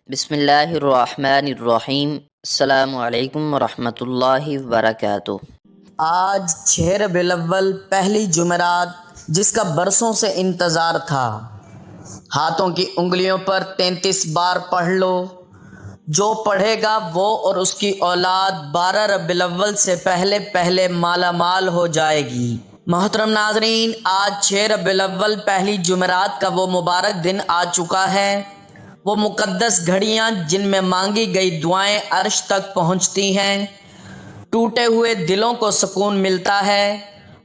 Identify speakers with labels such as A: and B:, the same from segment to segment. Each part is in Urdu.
A: بسم اللہ الرحمن الرحیم۔ السلام علیکم ورحمۃ اللہ وبرکاتہ۔
B: آج 6 ربیع الاول پہلی جمعرات، جس کا برسوں سے انتظار تھا۔ ہاتھوں کی انگلیوں پر 33 بار پڑھ لو۔ جو پڑھے گا وہ اور اس کی اولاد 12 ربیع الاول سے پہلے مالا مال ہو جائے گی۔ محترم ناظرین، آج 6 ربیع الاول پہلی جمعرات کا وہ مبارک دن آ چکا ہے، وہ مقدس گھڑیاں جن میں مانگی گئی دعائیں عرش تک پہنچتی ہیں، ٹوٹے ہوئے دلوں کو سکون ملتا ہے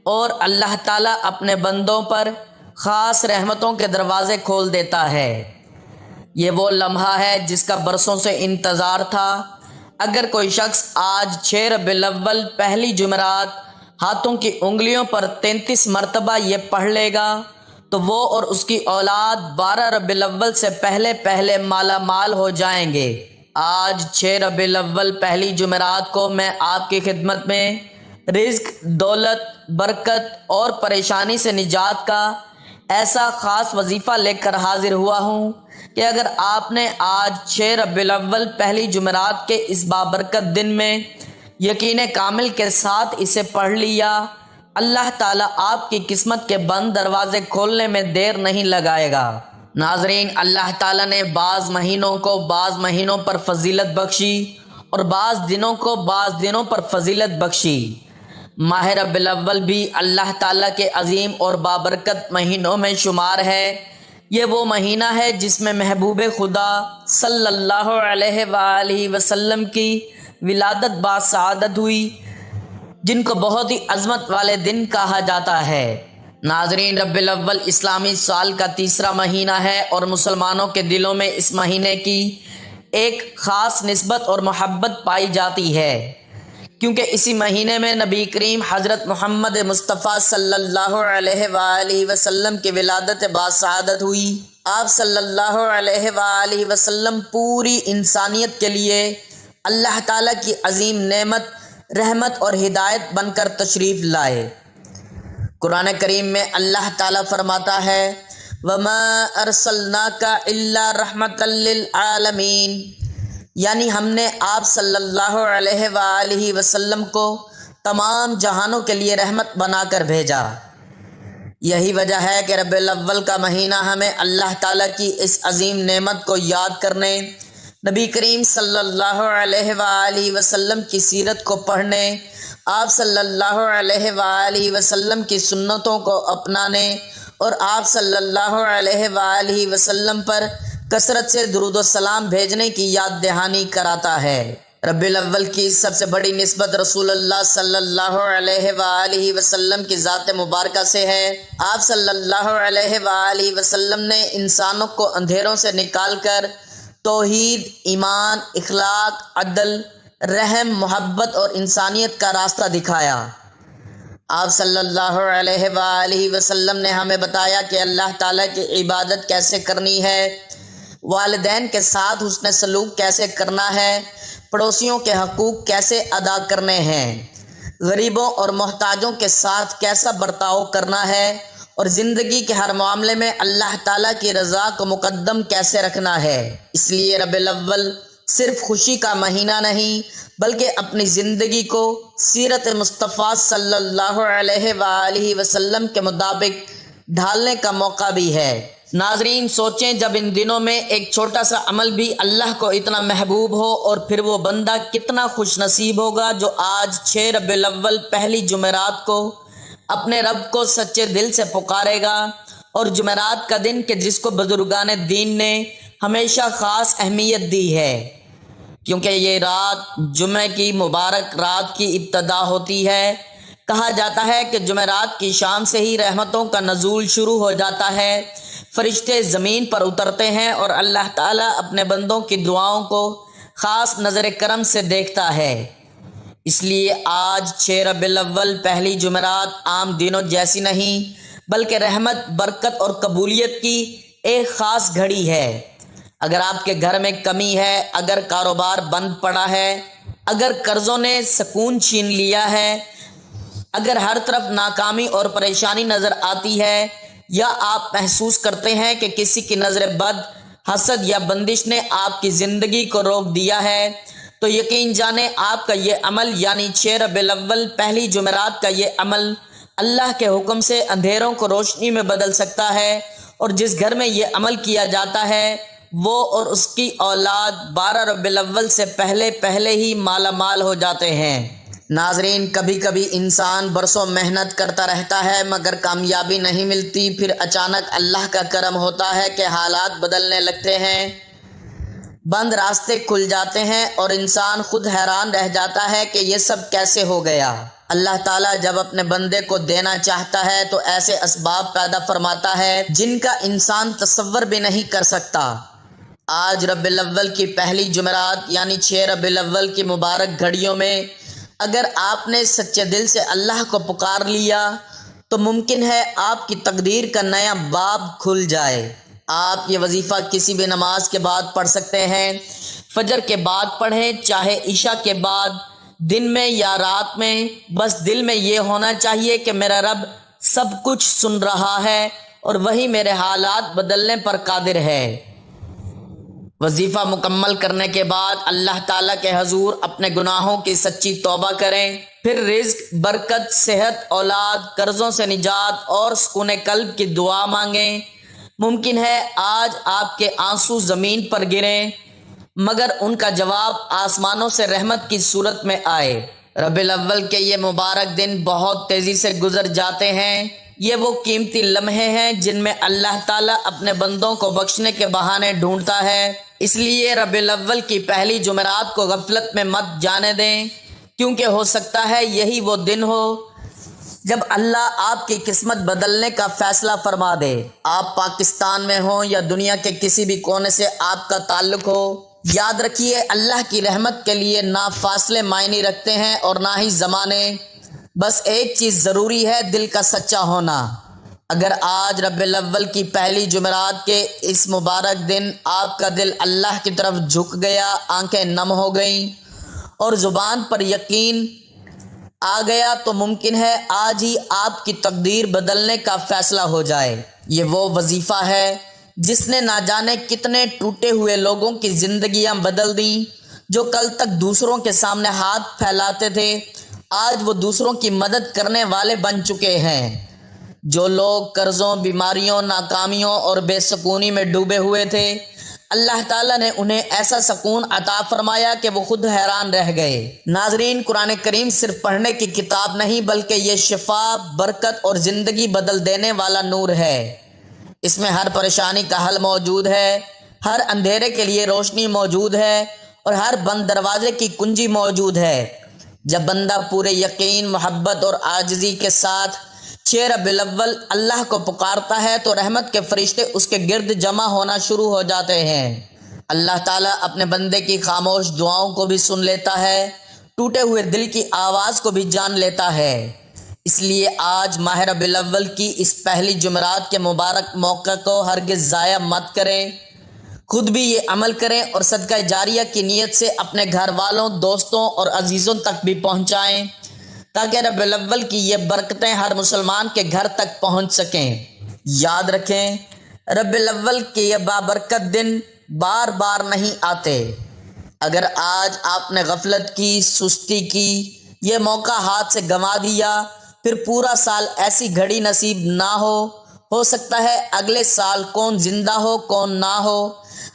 B: اور اللہ تعالیٰ اپنے بندوں پر خاص رحمتوں کے دروازے کھول دیتا ہے۔ یہ وہ لمحہ ہے جس کا برسوں سے انتظار تھا۔ اگر کوئی شخص آج 6 ربیع الاول پہلی جمعرات ہاتھوں کی انگلیوں پر 33 مرتبہ یہ پڑھ لے گا تو وہ اور اس کی اولاد 12 ربیع الاول سے پہلے مالا مال ہو جائیں گے۔ آج 6 ربیع الاول پہلی جمعرات کو میں آپ کی خدمت میں رزق، دولت، برکت اور پریشانی سے نجات کا ایسا خاص وظیفہ لے کر حاضر ہوا ہوں کہ اگر آپ نے آج 6 ربیع الاول پہلی جمعرات کے اس بابرکت دن میں یقین کامل کے ساتھ اسے پڑھ لیا، اللہ تعالیٰ آپ کی قسمت کے بند دروازے کھولنے میں دیر نہیں لگائے گا۔ ناظرین، اللہ تعالیٰ نے بعض مہینوں کو بعض مہینوں پر فضیلت بخشی اور بعض دنوں کو بعض دنوں پر فضیلت بخشی۔ ماہ ربیع الاول بھی اللہ تعالیٰ کے عظیم اور بابرکت مہینوں میں شمار ہے۔ یہ وہ مہینہ ہے جس میں محبوب خدا صلی اللہ علیہ وآلہ وسلم کی ولادت باسعادت ہوئی، جن کو بہت ہی عظمت والے دن کہا جاتا ہے۔ ناظرین، ربیع الاول اسلامی سال کا تیسرا مہینہ ہے اور مسلمانوں کے دلوں میں اس مہینے کی ایک خاص نسبت اور محبت پائی جاتی ہے، کیونکہ اسی مہینے میں نبی کریم حضرت محمد مصطفیٰ صلی اللہ علیہ وآلہ وسلم کی ولادت باسعادت ہوئی۔ آپ صلی اللہ علیہ وآلہ وسلم پوری انسانیت کے لیے اللہ تعالیٰ کی عظیم نعمت، رحمت اور ہدایت بن کر تشریف لائے۔ قرآن کریم میں اللہ تعالیٰ فرماتا ہے، وَمَا أَرْسَلْنَاكَ إِلَّا رَحْمَةً لِّلْعَالَمِينَ، یعنی ہم نے آپ صلی اللہ علیہ وآلہ وسلم کو تمام جہانوں کے لیے رحمت بنا کر بھیجا۔ یہی وجہ ہے کہ ربیع الاول کا مہینہ ہمیں اللہ تعالیٰ کی اس عظیم نعمت کو یاد کرنے، نبی کریم صلی اللہ علیہ وآلہ وسلم کی سیرت کو پڑھنے، آپ صلی اللہ علیہ وآلہ وسلم کی سنتوں کو اپنانے اور آپ صلی اللہ علیہ وآلہ وسلم پر کثرت سے درود و سلام بھیجنے کی یاد دہانی کراتا ہے۔ ربیع الاول کی سب سے بڑی نسبت رسول اللہ صلی اللہ علیہ وآلہ وسلم کی ذات مبارکہ سے ہے۔ آپ صلی اللہ علیہ وآلہ وسلم نے انسانوں کو اندھیروں سے نکال کر توحید، ایمان، اخلاق، عدل، رحم، محبت اور انسانیت کا راستہ دکھایا۔ آپ صلی اللہ علیہ وآلہ وسلم نے ہمیں بتایا کہ اللہ تعالیٰ کی عبادت کیسے کرنی ہے، والدین کے ساتھ حسن سلوک کیسے کرنا ہے، پڑوسیوں کے حقوق کیسے ادا کرنے ہیں، غریبوں اور محتاجوں کے ساتھ کیسا برتاؤ کرنا ہے اور زندگی کے ہر معاملے میں اللہ تعالیٰ کی رضا کو مقدم کیسے رکھنا ہے۔ اس لیے ربیع الاول صرف خوشی کا مہینہ نہیں بلکہ اپنی زندگی کو سیرت مصطفیٰ صلی اللہ علیہ وآلہ وسلم کے مطابق ڈھالنے کا موقع بھی ہے۔ ناظرین، سوچیں جب ان دنوں میں ایک چھوٹا سا عمل بھی اللہ کو اتنا محبوب ہو اور پھر وہ بندہ کتنا خوش نصیب ہوگا جو آج 6 ربیع الاول پہلی جمعرات کو اپنے رب کو سچے دل سے پکارے گا۔ اور جمعرات کا دن کہ جس کو بزرگان دین نے ہمیشہ خاص اہمیت دی ہے، کیونکہ یہ رات جمعہ کی مبارک رات کی ابتدا ہوتی ہے۔ کہا جاتا ہے کہ جمعرات کی شام سے ہی رحمتوں کا نزول شروع ہو جاتا ہے، فرشتے زمین پر اترتے ہیں اور اللہ تعالیٰ اپنے بندوں کی دعاؤں کو خاص نظر کرم سے دیکھتا ہے۔ اس لیے آج 6 ربیع الاول پہلی جمعرات عام دنوں جیسی نہیں بلکہ رحمت، برکت اور قبولیت کی ایک خاص گھڑی ہے۔ اگر آپ کے گھر میں کمی ہے، اگر کاروبار بند پڑا ہے، اگر قرضوں نے سکون چھین لیا ہے، اگر ہر طرف ناکامی اور پریشانی نظر آتی ہے، یا آپ محسوس کرتے ہیں کہ کسی کی نظر بد حسد یا بندش نے آپ کی زندگی کو روک دیا ہے تو یقین جانیں آپ کا یہ عمل یعنی 6 ربیع الاول پہلی جمعرات کا یہ عمل اللہ کے حکم سے اندھیروں کو روشنی میں بدل سکتا ہے، اور جس گھر میں یہ عمل کیا جاتا ہے وہ اور اس کی اولاد 12 ربیع الاول سے پہلے ہی مالا مال ہو جاتے ہیں۔ ناظرین، کبھی کبھی انسان برسوں محنت کرتا رہتا ہے مگر کامیابی نہیں ملتی، پھر اچانک اللہ کا کرم ہوتا ہے کہ حالات بدلنے لگتے ہیں، بند راستے کھل جاتے ہیں اور انسان خود حیران رہ جاتا ہے کہ یہ سب کیسے ہو گیا۔ اللہ تعالیٰ جب اپنے بندے کو دینا چاہتا ہے تو ایسے اسباب پیدا فرماتا ہے جن کا انسان تصور بھی نہیں کر سکتا۔ آج ربیع الاول کی پہلی جمعرات یعنی 6 ربیع الاول کی مبارک گھڑیوں میں اگر آپ نے سچے دل سے اللہ کو پکار لیا تو ممکن ہے آپ کی تقدیر کا نیا باب کھل جائے۔ آپ یہ وظیفہ کسی بھی نماز کے بعد پڑھ سکتے ہیں، فجر کے بعد پڑھیں، چاہے عشاء کے بعد، دن میں یا رات میں، بس دل میں یہ ہونا چاہیے کہ میرا رب سب کچھ سن رہا ہے اور وہی میرے حالات بدلنے پر قادر ہے۔ وظیفہ مکمل کرنے کے بعد اللہ تعالیٰ کے حضور اپنے گناہوں کی سچی توبہ کریں، پھر رزق، برکت، صحت، اولاد، قرضوں سے نجات اور سکون قلب کی دعا مانگیں۔ ممکن ہے آج آپ کے آنسو زمین پر گریں مگر ان کا جواب آسمانوں سے رحمت کی صورت میں آئے۔ ربیع الاول کے یہ مبارک دن بہت تیزی سے گزر جاتے ہیں۔ یہ وہ قیمتی لمحے ہیں جن میں اللہ تعالیٰ اپنے بندوں کو بخشنے کے بہانے ڈھونڈتا ہے، اس لیے ربیع الاول کی پہلی جمعرات کو غفلت میں مت جانے دیں، کیونکہ ہو سکتا ہے یہی وہ دن ہو جب اللہ آپ کی قسمت بدلنے کا فیصلہ فرما دے۔ آپ پاکستان میں ہوں یا دنیا کے کسی بھی کونے سے آپ کا تعلق ہو، یاد رکھیے اللہ کی رحمت کے لیے نہ فاصلے معنی رکھتے ہیں اور نہ ہی زمانے، بس ایک چیز ضروری ہے، دل کا سچا ہونا۔ اگر آج ربیع الاول کی پہلی جمعرات کے اس مبارک دن آپ کا دل اللہ کی طرف جھک گیا، آنکھیں نم ہو گئیں اور زبان پر یقین آ گیا تو ممکن ہے آج ہی آپ کی تقدیر بدلنے کا فیصلہ ہو جائے۔ یہ وہ وظیفہ ہے جس نے نہ جانے کتنے ٹوٹے ہوئے لوگوں کی زندگیاں بدل دیں، جو کل تک دوسروں کے سامنے ہاتھ پھیلاتے تھے آج وہ دوسروں کی مدد کرنے والے بن چکے ہیں۔ جو لوگ قرضوں، بیماریوں، ناکامیوں اور بے سکونی میں ڈوبے ہوئے تھے، اللہ تعالیٰ نے انہیں ایسا سکون عطا فرمایا کہ وہ خود حیران رہ گئے۔ ناظرین، قرآن کریم صرف پڑھنے کی کتاب نہیں بلکہ یہ شفا، برکت اور زندگی بدل دینے والا نور ہے۔ اس میں ہر پریشانی کا حل موجود ہے، ہر اندھیرے کے لیے روشنی موجود ہے اور ہر بند دروازے کی کنجی موجود ہے۔ جب بندہ پورے یقین، محبت اور عاجزی کے ساتھ 6 ربیع الاول اللہ کو پکارتا ہے تو رحمت کے فرشتے اس کے گرد جمع ہونا شروع ہو جاتے ہیں۔ اللہ تعالیٰ اپنے بندے کی خاموش دعاؤں کو بھی سن لیتا ہے، ٹوٹے ہوئے دل کی آواز کو بھی جان لیتا ہے۔ اس لیے آج ماہ ربیع الاول کی اس پہلی جمعرات کے مبارک موقع کو ہرگز ضائع مت کریں، خود بھی یہ عمل کریں اور صدقہ جاریہ کی نیت سے اپنے گھر والوں، دوستوں اور عزیزوں تک بھی پہنچائیں تاکہ ربیع الاول کی یہ برکتیں ہر مسلمان کے گھر تک پہنچ سکیں۔ یاد رکھیں، ربیع الاول کے یہ بابرکت دن بار بار نہیں آتے۔ اگر آج آپ نے غفلت کی، سستی کی، یہ موقع ہاتھ سے گنوا دیا، پھر پورا سال ایسی گھڑی نصیب نہ ہو سکتا ہے اگلے سال کون زندہ ہو کون نہ ہو۔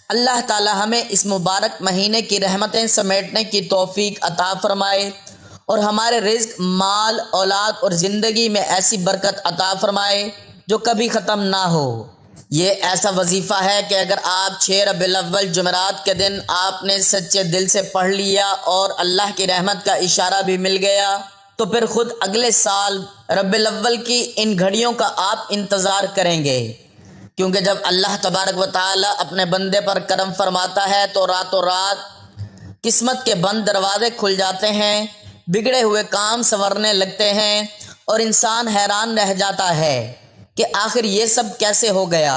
B: اللہ تعالی ہمیں اس مبارک مہینے کی رحمتیں سمیٹنے کی توفیق عطا فرمائے اور ہمارے رزق، مال، اولاد اور زندگی میں ایسی برکت عطا فرمائے جو کبھی ختم نہ ہو۔ یہ ایسا وظیفہ ہے کہ اگر آپ 6 ربیع الاول جمعرات کے دن آپ نے سچے دل سے پڑھ لیا اور اللہ کی رحمت کا اشارہ بھی مل گیا تو پھر خود اگلے سال ربیع الاول کی ان گھڑیوں کا آپ انتظار کریں گے، کیونکہ جب اللہ تبارک و تعالی اپنے بندے پر کرم فرماتا ہے تو راتوں رات قسمت کے بند دروازے کھل جاتے ہیں، بگڑے ہوئے کام سنورنے لگتے ہیں اور انسان حیران رہ جاتا ہے کہ آخر یہ سب کیسے ہو گیا۔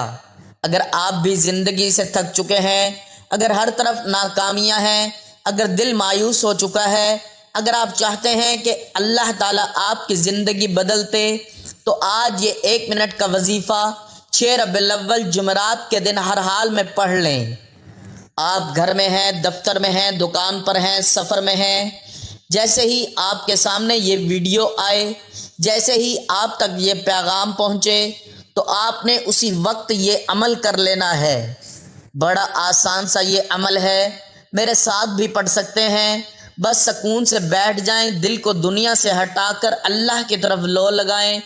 B: اگر آپ بھی زندگی سے تھک چکے ہیں، اگر ہر طرف ناکامیاں ہیں، اگر دل مایوس ہو چکا ہے، اگر آپ چاہتے ہیں کہ اللہ تعالیٰ آپ کی زندگی بدلتے تو آج یہ 1 منٹ کا وظیفہ 6 ربیع الاول جمعرات کے دن ہر حال میں پڑھ لیں۔ آپ گھر میں ہیں، دفتر میں ہیں، دکان پر ہیں، سفر میں ہیں، جیسے ہی آپ کے سامنے یہ ویڈیو آئے، جیسے ہی آپ تک یہ پیغام پہنچے تو آپ نے اسی وقت یہ عمل کر لینا ہے۔ بڑا آسان سا یہ عمل ہے، میرے ساتھ بھی پڑھ سکتے ہیں۔ بس سکون سے بیٹھ جائیں، دل کو دنیا سے ہٹا کر اللہ کی طرف لو لگائیں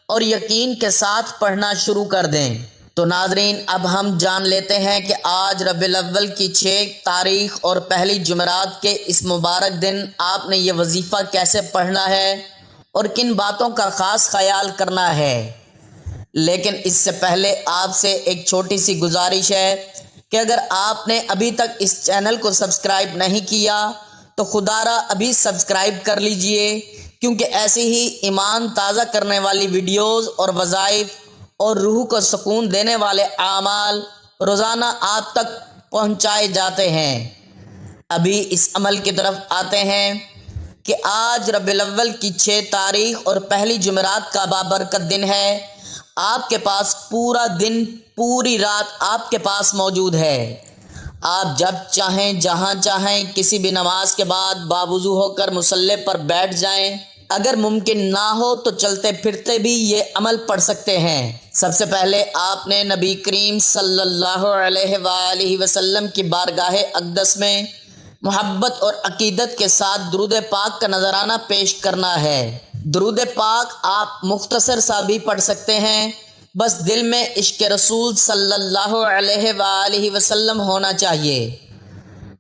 B: اور یقین کے ساتھ پڑھنا شروع کر دیں۔ تو ناظرین، اب ہم جان لیتے ہیں کہ آج ربیع الاول کی 6 تاریخ اور پہلی جمعرات کے اس مبارک دن آپ نے یہ وظیفہ کیسے پڑھنا ہے اور کن باتوں کا خاص خیال کرنا ہے۔ لیکن اس سے پہلے آپ سے ایک چھوٹی سی گزارش ہے کہ اگر آپ نے ابھی تک اس چینل کو سبسکرائب نہیں کیا تو خدارا ابھی سبسکرائب کر لیجئے، کیونکہ ایسی ہی ایمان تازہ کرنے والی ویڈیوز اور وظائف اور روح کو سکون دینے والے اعمال روزانہ آپ تک پہنچائے جاتے ہیں۔ ابھی اس عمل کی طرف آتے ہیں کہ آج ربیع الاول کی 6 تاریخ اور پہلی جمعرات کا بابرکت دن ہے۔ آپ کے پاس پورا دن، پوری رات آپ کے پاس موجود ہے۔ آپ جب چاہیں، جہاں چاہیں، کسی بھی نماز کے بعد باوضو ہو کر مصلی پر بیٹھ جائیں۔ اگر ممکن نہ ہو تو چلتے پھرتے بھی یہ عمل پڑھ سکتے ہیں۔ سب سے پہلے آپ نے نبی کریم صلی اللہ علیہ وآلہ وسلم کی بارگاہ اقدس میں محبت اور عقیدت کے ساتھ درود پاک کا نذرانہ پیش کرنا ہے۔ درود پاک آپ مختصر سا بھی پڑھ سکتے ہیں، بس دل میں عشق رسول صلی اللہ علیہ وآلہ وسلم ہونا چاہیے۔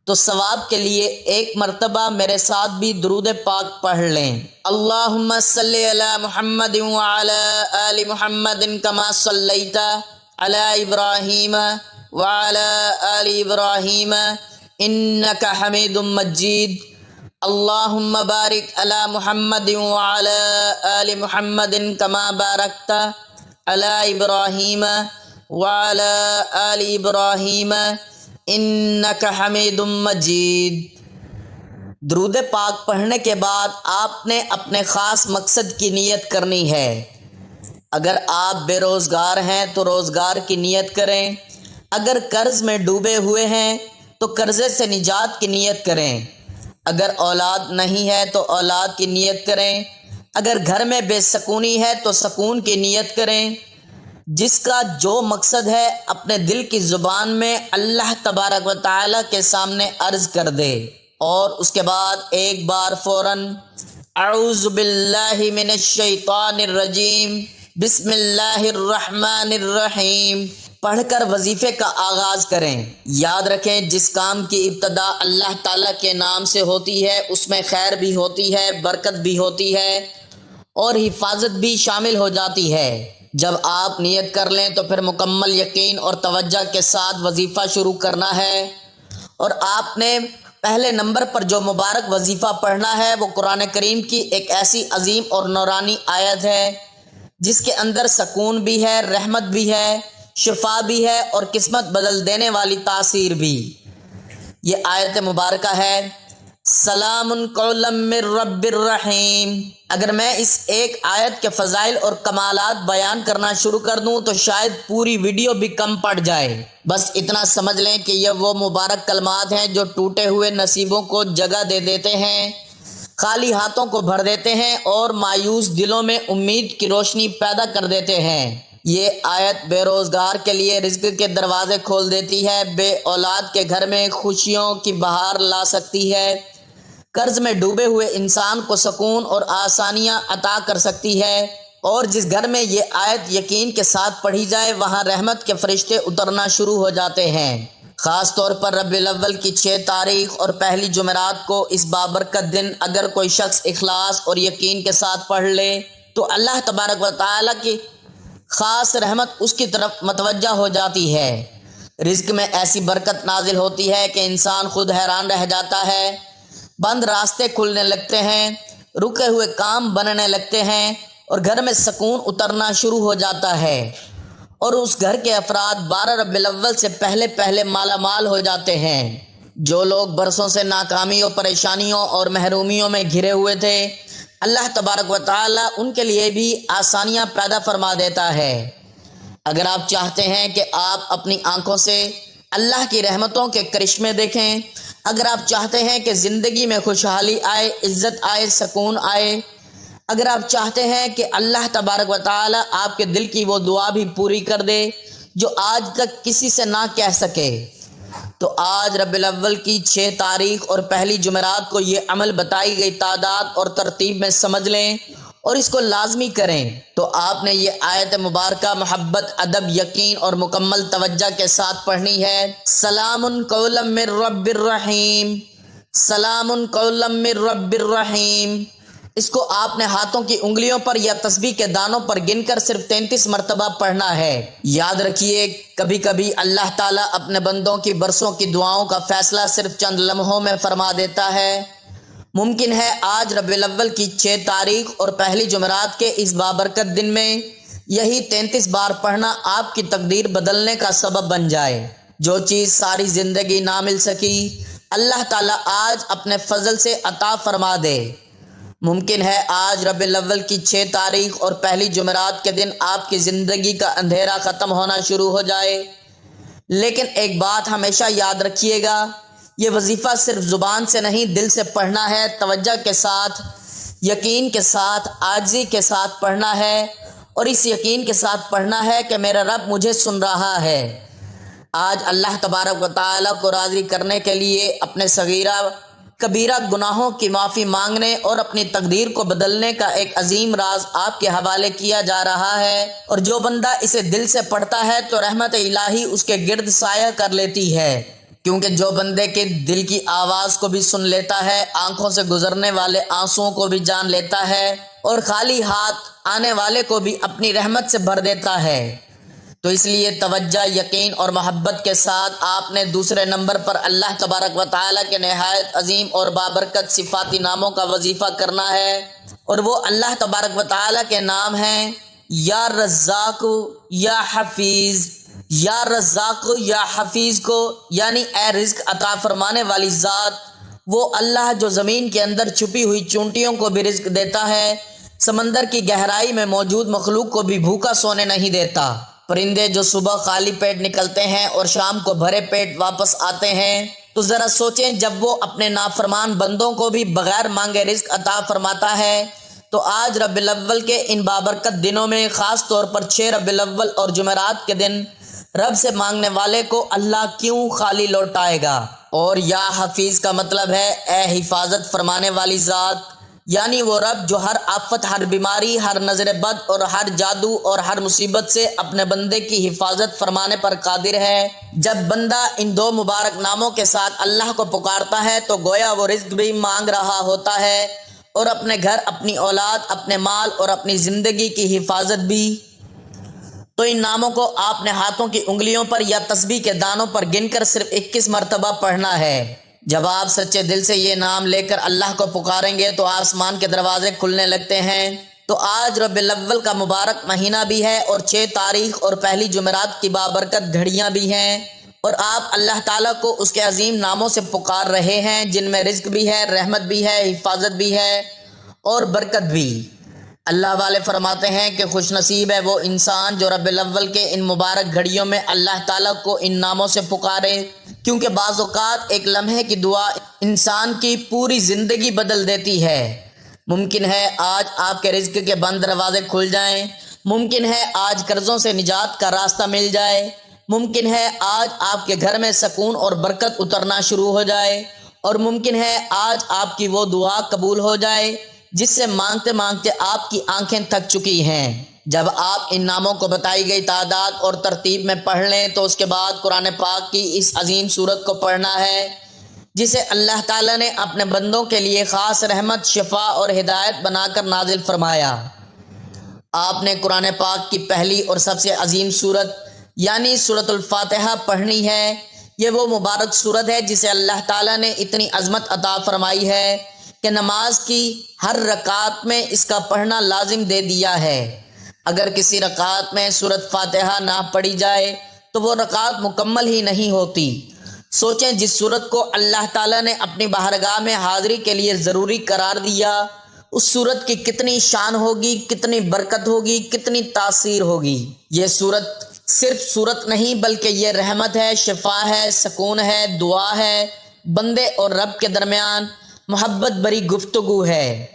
B: تو ثواب کے لیے ایک مرتبہ میرے ساتھ بھی درود پاک پڑھ لیں۔ اللہم صلی علی محمد وعلی آل محمد کما صلیت علی ابراہیم وعلی آل ابراہیم انک حمید مجید۔ اللہم بارک علی محمد وعلی آل محمد کما بارکت علی ابراہیم وعلی آل ابراہیم انک حمید مجید۔ درود پاک پڑھنے کے بعد آپ نے اپنے خاص مقصد کی نیت کرنی ہے۔ اگر آپ بے روزگار ہیں تو روزگار کی نیت کریں۔ اگر قرض میں ڈوبے ہوئے ہیں تو قرضے سے نجات کی نیت کریں۔ اگر اولاد نہیں ہے تو اولاد کی نیت کریں۔ اگر گھر میں بے سکونی ہے تو سکون کی نیت کریں۔ جس کا جو مقصد ہے اپنے دل کی زبان میں اللہ تبارک و تعالی کے سامنے عرض کر دے، اور اس کے بعد ایک بار فوراً اعوذ باللہ من الشیطان الرجیم بسم اللہ الرحمن الرحیم پڑھ کر وظیفے کا آغاز کریں۔ یاد رکھیں، جس کام کی ابتدا اللہ تعالیٰ کے نام سے ہوتی ہے اس میں خیر بھی ہوتی ہے، برکت بھی ہوتی ہے اور حفاظت بھی شامل ہو جاتی ہے۔ جب آپ نیت کر لیں تو پھر مکمل یقین اور توجہ کے ساتھ وظیفہ شروع کرنا ہے، اور آپ نے پہلے نمبر پر جو مبارک وظیفہ پڑھنا ہے وہ قرآن کریم کی ایک ایسی عظیم اور نورانی آیت ہے جس کے اندر سکون بھی ہے، رحمت بھی ہے، شفا بھی ہے اور قسمت بدل دینے والی تاثیر بھی۔ یہ آیت مبارکہ ہے سلام قولا من رب الرحیم۔ اگر میں اس ایک آیت کے فضائل اور کمالات بیان کرنا شروع کر دوں تو شاید پوری ویڈیو بھی کم پڑ جائے۔ بس اتنا سمجھ لیں کہ یہ وہ مبارک کلمات ہیں جو ٹوٹے ہوئے نصیبوں کو جگہ دے دیتے ہیں، خالی ہاتھوں کو بھر دیتے ہیں اور مایوس دلوں میں امید کی روشنی پیدا کر دیتے ہیں۔ یہ آیت بے روزگار کے لیے رزق کے دروازے کھول دیتی ہے، بے اولاد کے گھر میں خوشیوں کی بہار لا سکتی ہے، قرض میں ڈوبے ہوئے انسان کو سکون اور آسانیاں عطا کر سکتی ہے، اور جس گھر میں یہ آیت یقین کے ساتھ پڑھی جائے وہاں رحمت کے فرشتے اترنا شروع ہو جاتے ہیں۔ خاص طور پر ربیع الاول کی 6 تاریخ اور پہلی جمعرات کو اس بابرکت دن اگر کوئی شخص اخلاص اور یقین کے ساتھ پڑھ لے تو اللہ تبارک و تعالیٰ کی خاص رحمت اس کی طرف متوجہ ہو جاتی ہے۔ رزق میں ایسی برکت نازل ہوتی ہے کہ انسان خود حیران رہ جاتا ہے۔ بند راستے کھلنے لگتے ہیں، رکے ہوئے کام بننے لگتے ہیں اور گھر میں سکون اترنا شروع ہو جاتا ہے، اور اس گھر کے افراد 12 ربیع الاول سے پہلے مالا مال ہو جاتے ہیں۔ جو لوگ برسوں سے ناکامیوں، پریشانیوں اور محرومیوں میں گھرے ہوئے تھے، اللہ تبارک و تعالی ان کے لیے بھی آسانیاں پیدا فرما دیتا ہے۔ اگر آپ چاہتے ہیں کہ آپ اپنی آنکھوں سے اللہ کی رحمتوں کے کرشمے دیکھیں، اگر آپ چاہتے ہیں کہ زندگی میں خوشحالی آئے، عزت آئے، سکون آئے، اگر آپ چاہتے ہیں کہ اللہ تبارک و تعالی آپ کے دل کی وہ دعا بھی پوری کر دے جو آج تک کسی سے نہ کہہ سکے، تو آج ربیع الاول کی 6 تاریخ اور پہلی جمعرات کو یہ عمل بتائی گئی تعداد اور ترتیب میں سمجھ لیں اور اس کو لازمی کریں۔ تو آپ نے یہ آیت مبارکہ محبت، ادب، یقین اور مکمل توجہ کے ساتھ پڑھنی ہے۔ سلام قولا من رب الرحیم، سلام قولا من رب الرحیم۔ اس کو آپ نے ہاتھوں کی انگلیوں پر یا تسبیح کے دانوں پر گن کر صرف 33 مرتبہ پڑھنا ہے۔ یاد رکھیے، کبھی کبھی اللہ تعالیٰ اپنے بندوں کی برسوں کی دعاؤں کا فیصلہ صرف چند لمحوں میں فرما دیتا ہے۔ ممکن ہے آج ربیع الاول کی 6 تاریخ اور پہلی جمعرات کے اس بابرکت دن میں یہی 33 بار پڑھنا آپ کی تقدیر بدلنے کا سبب بن جائے۔ جو چیز ساری زندگی نہ مل سکی، اللہ تعالیٰ آج اپنے فضل سے عطا فرما دے۔ ممکن ہے آج ربیع الاول کی 6 تاریخ اور پہلی جمعرات کے دن آپ کی زندگی کا اندھیرا ختم ہونا شروع ہو جائے، لیکن ایک بات ہمیشہ یاد رکھیے گا، یہ وظیفہ صرف زبان سے نہیں دل سے پڑھنا ہے، توجہ کے ساتھ، یقین کے ساتھ، عاجزی کے ساتھ پڑھنا ہے، اور اس یقین کے ساتھ پڑھنا ہے کہ میرا رب مجھے سن رہا ہے۔ آج اللہ تبارک و تعالیٰ کو راضی کرنے کے لیے اپنے صغیرہ کبیرہ گناہوں کی معافی مانگنے اور اپنی تقدیر کو بدلنے کا ایک عظیم راز آپ کے حوالے کیا جا رہا ہے، اور جو بندہ اسے دل سے پڑھتا ہے تو رحمت الہی اس کے گرد سایہ کر لیتی ہے، کیونکہ جو بندے کے دل کی آواز کو بھی سن لیتا ہے، آنکھوں سے گزرنے والے آنسوؤں کو بھی جان لیتا ہے، اور خالی ہاتھ آنے والے کو بھی اپنی رحمت سے بھر دیتا ہے۔ تو اس لیے توجہ، یقین اور محبت کے ساتھ آپ نے دوسرے نمبر پر اللہ تبارک و تعالیٰ کے نہایت عظیم اور بابرکت صفاتی ناموں کا وظیفہ کرنا ہے، اور وہ اللہ تبارک و تعالیٰ کے نام ہیں یا رزاق یا حفیظ۔ یا رزاق یا حفیظ کو یعنی اے رزق عطا فرمانے والی ذات، وہ اللہ جو زمین کے اندر چھپی ہوئی چونٹیوں کو بھی رزق دیتا ہے، سمندر کی گہرائی میں موجود مخلوق کو بھی بھوکا سونے نہیں دیتا، پرندے جو صبح خالی پیٹ نکلتے ہیں اور شام کو بھرے پیٹ واپس آتے ہیں، تو ذرا سوچیں جب وہ اپنے نافرمان بندوں کو بھی بغیر مانگے رزق عطا فرماتا ہے، تو آج ربیع الاول کے ان بابرکت دنوں میں خاص طور پر 6 ربیع الاول اور جمعرات کے دن رب سے مانگنے والے کو اللہ کیوں خالی لوٹائے گا؟ اور یا حفیظ کا مطلب ہے اے حفاظت فرمانے والی ذات، یعنی وہ رب جو ہر آفت، ہر بیماری، ہر نظر بد اور ہر جادو اور ہر مصیبت سے اپنے بندے کی حفاظت فرمانے پر قادر ہے۔ جب بندہ ان 2 مبارک ناموں کے ساتھ اللہ کو پکارتا ہے تو گویا وہ رزق بھی مانگ رہا ہوتا ہے، اور اپنے گھر، اپنی اولاد، اپنے مال اور اپنی زندگی کی حفاظت بھی۔ تو ان ناموں کو آپ نے ہاتھوں کی انگلیوں پر یا تسبیح کے دانوں پر گن کر صرف 21 مرتبہ پڑھنا ہے۔ جب آپ سچے دل سے یہ نام لے کر اللہ کو پکاریں گے تو آسمان کے دروازے کھلنے لگتے ہیں۔ تو آج ربیع الاول کا مبارک مہینہ بھی ہے اور 6 تاریخ اور پہلی جمعرات کی بابرکت گھڑیاں بھی ہیں، اور آپ اللہ تعالیٰ کو اس کے عظیم ناموں سے پکار رہے ہیں جن میں رزق بھی ہے، رحمت بھی ہے، حفاظت بھی ہے اور برکت بھی۔ اللہ والے فرماتے ہیں کہ خوش نصیب ہے وہ انسان جو ربیع الاول کے ان مبارک گھڑیوں میں اللہ تعالیٰ کو ان ناموں سے پکارے، کیونکہ بعض اوقات ایک لمحے کی دعا انسان کی پوری زندگی بدل دیتی ہے۔ ممکن ہے آج آپ کے رزق کے بند دروازے کھل جائیں، ممکن ہے آج قرضوں سے نجات کا راستہ مل جائے، ممکن ہے آج آپ کے گھر میں سکون اور برکت اترنا شروع ہو جائے، اور ممکن ہے آج آپ کی وہ دعا قبول ہو جائے جس سے مانگتے مانگتے آپ کی آنکھیں تھک چکی ہیں۔ جب آپ ان ناموں کو بتائی گئی تعداد اور ترتیب میں پڑھ لیں تو اس کے بعد قرآن پاک کی اس عظیم سورت کو پڑھنا ہے جسے اللہ تعالیٰ نے اپنے بندوں کے لیے خاص رحمت، شفا اور ہدایت بنا کر نازل فرمایا۔ آپ نے قرآن پاک کی پہلی اور سب سے عظیم سورت یعنی سورۃ الفاتحہ پڑھنی ہے۔ یہ وہ مبارک سورت ہے جسے اللہ تعالیٰ نے اتنی عظمت عطا فرمائی ہے کہ نماز کی ہر رکعت میں اس کا پڑھنا لازم دے دیا ہے۔ اگر کسی رکعت میں سورۃ فاتحہ نہ پڑھی جائے تو وہ رکعت مکمل ہی نہیں ہوتی۔ سوچیں جس سورت کو اللہ تعالیٰ نے اپنی بارگاہ میں حاضری کے لیے ضروری قرار دیا، اس سورت کی کتنی شان ہوگی، کتنی برکت ہوگی، کتنی تاثیر ہوگی۔ یہ سورت صرف صورت نہیں بلکہ یہ رحمت ہے، شفا ہے، سکون ہے، دعا ہے، بندے اور رب کے درمیان محبت بری گفتگو ہے۔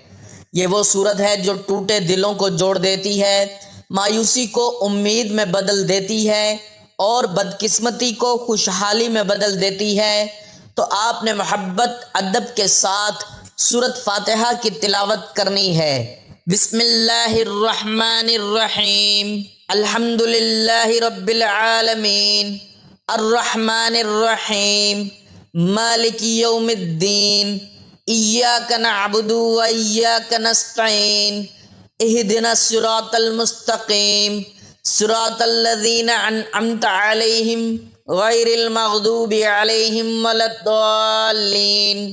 B: یہ وہ صورت ہے جو ٹوٹے دلوں کو جوڑ دیتی ہے، مایوسی کو امید میں بدل دیتی ہے اور بدقسمتی کو خوشحالی میں بدل دیتی ہے۔ تو آپ نے محبت ادب کے ساتھ سورۃ فاتحہ کی تلاوت کرنی ہے۔ بسم اللہ الرحمن الرحیم، الحمد للہ رب العالمین، الرحمن الرحیم، مالک یوم الدین، ایاک نعبد و ایاک نستعین، اہدنا الصراط المستقیم، صراط الذین انعمت علیہم غیر المغضوب علیہم ولا الضالین۔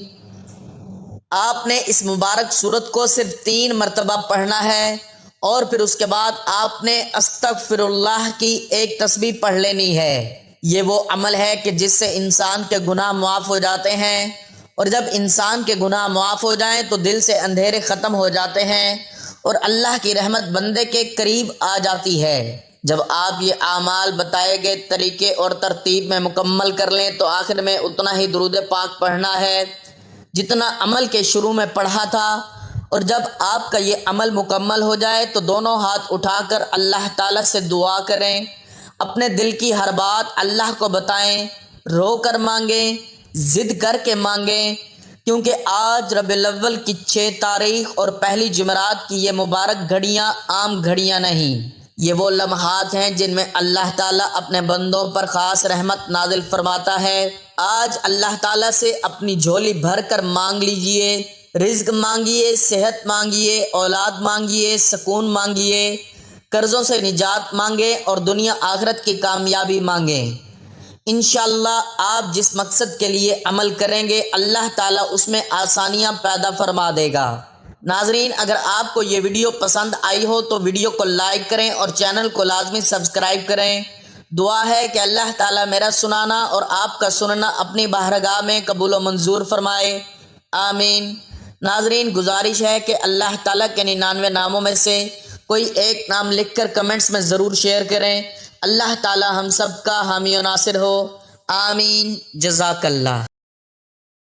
B: آپ نے اس مبارک سورت کو صرف 3 مرتبہ پڑھنا ہے اور پھر اس کے بعد آپ نے استغفر اللہ کی ایک تسبیح پڑھ لینی ہے۔ یہ وہ عمل ہے کہ جس سے انسان کے گناہ معاف ہو جاتے ہیں، اور جب انسان کے گناہ معاف ہو جائیں تو دل سے اندھیرے ختم ہو جاتے ہیں اور اللہ کی رحمت بندے کے قریب آ جاتی ہے۔ جب آپ یہ اعمال بتائے گئے طریقے اور ترتیب میں مکمل کر لیں تو آخر میں اتنا ہی درود پاک پڑھنا ہے جتنا عمل کے شروع میں پڑھا تھا، اور جب آپ کا یہ عمل مکمل ہو جائے تو دونوں ہاتھ اٹھا کر اللہ تعالیٰ سے دعا کریں، اپنے دل کی ہر بات اللہ کو بتائیں، رو کر مانگیں، ضد کر کے مانگیں، کیونکہ آج ربیع الاول کی 6 تاریخ اور پہلی جمعرات کی یہ مبارک گھڑیاں عام گھڑیاں نہیں، یہ وہ لمحات ہیں جن میں اللہ تعالیٰ اپنے بندوں پر خاص رحمت نازل فرماتا ہے۔ آج اللہ تعالیٰ سے اپنی جھولی بھر کر مانگ لیجئے، رزق مانگیے، صحت مانگیے، اولاد مانگیے، سکون مانگیے، قرضوں سے نجات مانگیں اور دنیا آخرت کی کامیابی مانگیں۔ انشاءاللہ آپ جس مقصد کے لیے عمل کریں گے اللہ تعالیٰ اس میں آسانیاں پیدا فرما دے گا۔ ناظرین، اگر آپ کو یہ ویڈیو پسند آئی ہو تو ویڈیو کو لائک کریں اور چینل کو لازمی سبسکرائب کریں۔ دعا ہے کہ اللہ تعالیٰ میرا سنانا اور آپ کا سننا اپنی بارگاہ میں قبول و منظور فرمائے، آمین۔ ناظرین، گزارش ہے کہ اللہ تعالیٰ کے 99 ناموں میں سے کوئی ایک نام لکھ کر کمنٹس میں ضرور شیئر کریں۔ اللہ تعالیٰ ہم سب کا حامی و ناصر ہو، آمین۔ جزاک اللہ۔